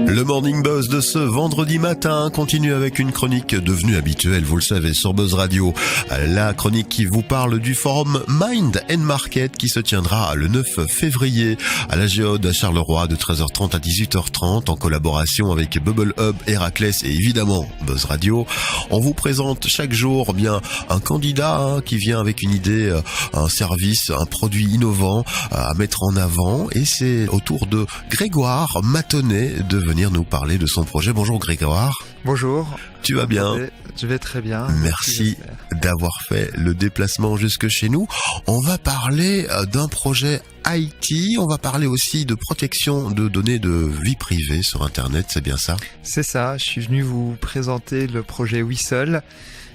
Le Morning Buzz de ce vendredi matin continue avec une chronique devenue habituelle, vous le savez, sur Buzz Radio. La chronique qui vous parle du forum Mind & Market qui se tiendra le 9 février à la Géode à Charleroi de 13h30 à 18h30 en collaboration avec Bubble Hub, Héraclès et évidemment Buzz Radio. On vous présente chaque jour bien un candidat qui vient avec une idée, un service, un produit innovant à mettre en avant et c'est au tour de Grégoire Matonnet de venir nous parler de son projet. Bonjour Grégoire. Bonjour. Tu vas bien ? Je vais très bien. Merci d'avoir fait le déplacement jusque chez nous. On va parler d'un projet IT, on va parler aussi de protection de données de vie privée sur Internet, c'est bien ça ? C'est ça, je suis venu vous présenter le projet Whistle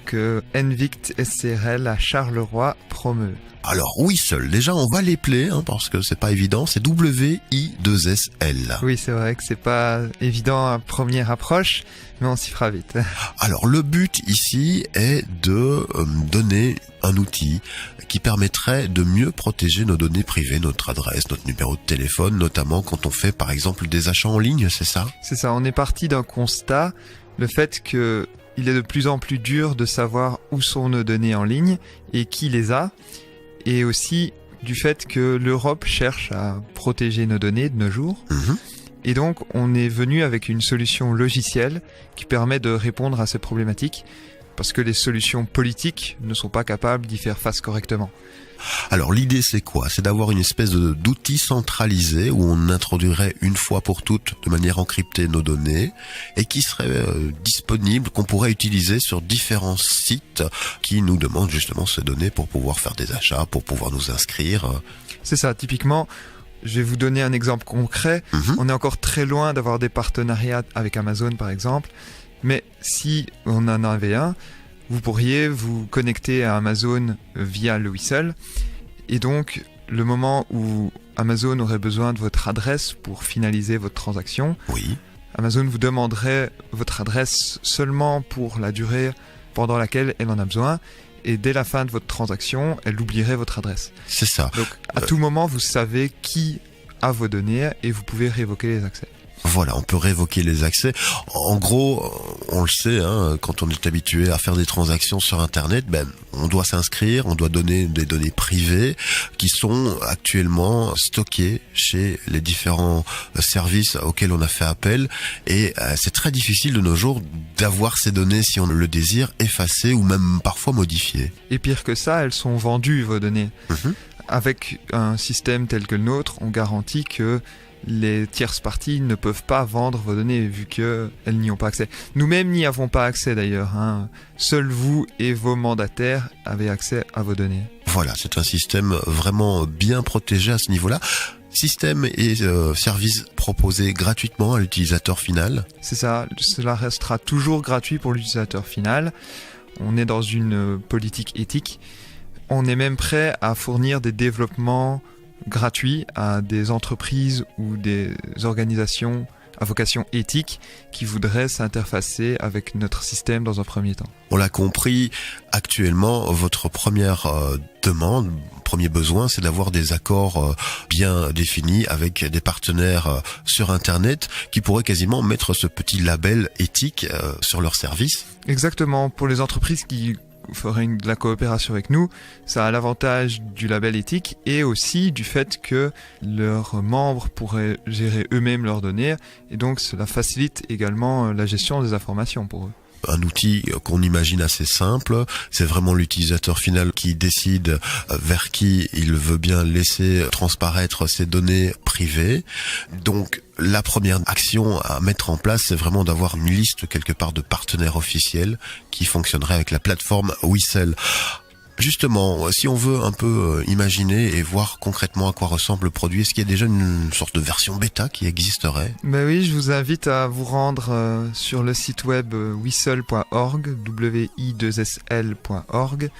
que NVICT SCRL à Charleroi promeut. Alors Whistle, déjà on va l'épeler parce que c'est pas évident, c'est W-I-2-S-L. Oui, c'est vrai que c'est pas évident à première approche, mais on s'y fera vite. Alors le but ici est de donner un outil qui permettrait de mieux protéger nos données privées, notre adresse, notre numéro de téléphone, notamment quand on fait par exemple des achats en ligne, c'est ça ? C'est ça, on est parti d'un constat, le fait que il est de plus en plus dur de savoir où sont nos données en ligne et qui les a. Et aussi du fait que l'Europe cherche à protéger nos données de nos jours. Et donc, on est venu avec une solution logicielle qui permet de répondre à ces problématiques parce que les solutions politiques ne sont pas capables d'y faire face correctement. Alors l'idée c'est quoi ? C'est d'avoir une espèce d'outil centralisé où on introduirait une fois pour toutes de manière encryptée nos données et qui serait disponible, qu'on pourrait utiliser sur différents sites qui nous demandent justement ces données pour pouvoir faire des achats, pour pouvoir nous inscrire. C'est ça, typiquement, je vais vous donner un exemple concret. On est encore très loin d'avoir des partenariats avec Amazon par exemple, mais si on en avait un, vous pourriez vous connecter à Amazon via le Whistle et donc le moment où Amazon aurait besoin de votre adresse pour finaliser votre transaction, Amazon vous demanderait votre adresse seulement pour la durée pendant laquelle elle en a besoin et dès la fin de votre transaction, elle oublierait votre adresse. C'est ça. Donc à tout moment, vous savez qui a vos données et vous pouvez révoquer les accès. Voilà, on peut révoquer les accès. En gros, on le sait, quand on est habitué à faire des transactions sur Internet, on doit s'inscrire, on doit donner des données privées qui sont actuellement stockées chez les différents services auxquels on a fait appel. Et c'est très difficile de nos jours d'avoir ces données, si on le désire, effacées ou même parfois modifiées. Et pire que ça, elles sont vendues, vos données. Avec un système tel que le nôtre, on garantit que les tierces parties ne peuvent pas vendre vos données vu qu'elles n'y ont pas accès. Nous-mêmes n'y avons pas accès d'ailleurs. Seuls vous et vos mandataires avez accès à vos données. Voilà, c'est un système vraiment bien protégé à ce niveau-là. Système et services proposés gratuitement à l'utilisateur final. C'est ça, cela restera toujours gratuit pour l'utilisateur final. On est dans une politique éthique. On est même prêt à fournir des développements gratuit à des entreprises ou des organisations à vocation éthique qui voudraient s'interfacer avec notre système dans un premier temps. On l'a compris, actuellement, votre première demande, premier besoin, c'est d'avoir des accords bien définis avec des partenaires sur Internet qui pourraient quasiment mettre ce petit label éthique sur leur service. Exactement, pour les entreprises qui ferait de la coopération avec nous, ça a l'avantage du label éthique et aussi du fait que leurs membres pourraient gérer eux-mêmes leurs données et donc cela facilite également la gestion des informations pour eux. Un outil qu'on imagine assez simple, c'est vraiment l'utilisateur final qui décide vers qui il veut bien laisser transparaître ses données privées. Donc la première action à mettre en place, c'est vraiment d'avoir une liste quelque part de partenaires officiels qui fonctionneraient avec la plateforme Whistle. Justement, si on veut un peu imaginer et voir concrètement à quoi ressemble le produit, est-ce qu'il y a déjà une sorte de version bêta qui existerait ? Ben oui, je vous invite à vous rendre sur le site web whistle.org, wi2sl.org.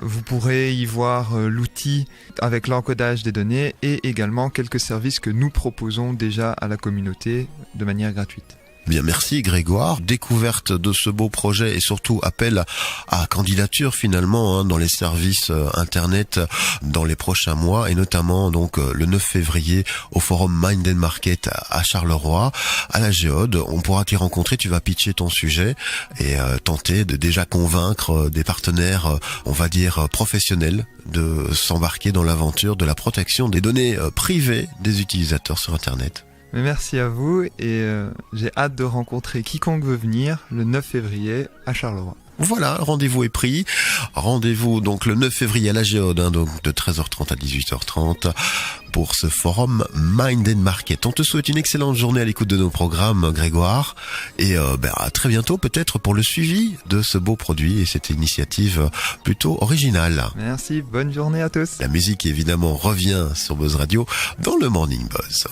Vous pourrez y voir l'outil avec l'encodage des données et également quelques services que nous proposons déjà à la communauté de manière gratuite. Bien, merci Grégoire. Découverte de ce beau projet et surtout appel à candidature finalement dans les services internet dans les prochains mois et notamment donc le 9 février au forum Mind and Market à Charleroi, à la Géode. On pourra t'y rencontrer, tu vas pitcher ton sujet et tenter de déjà convaincre des partenaires, on va dire professionnels, de s'embarquer dans l'aventure de la protection des données privées des utilisateurs sur internet. Mais merci à vous et j'ai hâte de rencontrer quiconque veut venir le 9 février à Charleroi. Voilà, rendez-vous est pris. Rendez-vous donc le 9 février à la Géode, donc de 13h30 à 18h30 pour ce forum Mind and Market. On te souhaite une excellente journée à l'écoute de nos programmes, Grégoire, et à très bientôt peut-être pour le suivi de ce beau produit et cette initiative plutôt originale. Merci, bonne journée à tous. La musique évidemment revient sur Buzz Radio dans le Morning Buzz.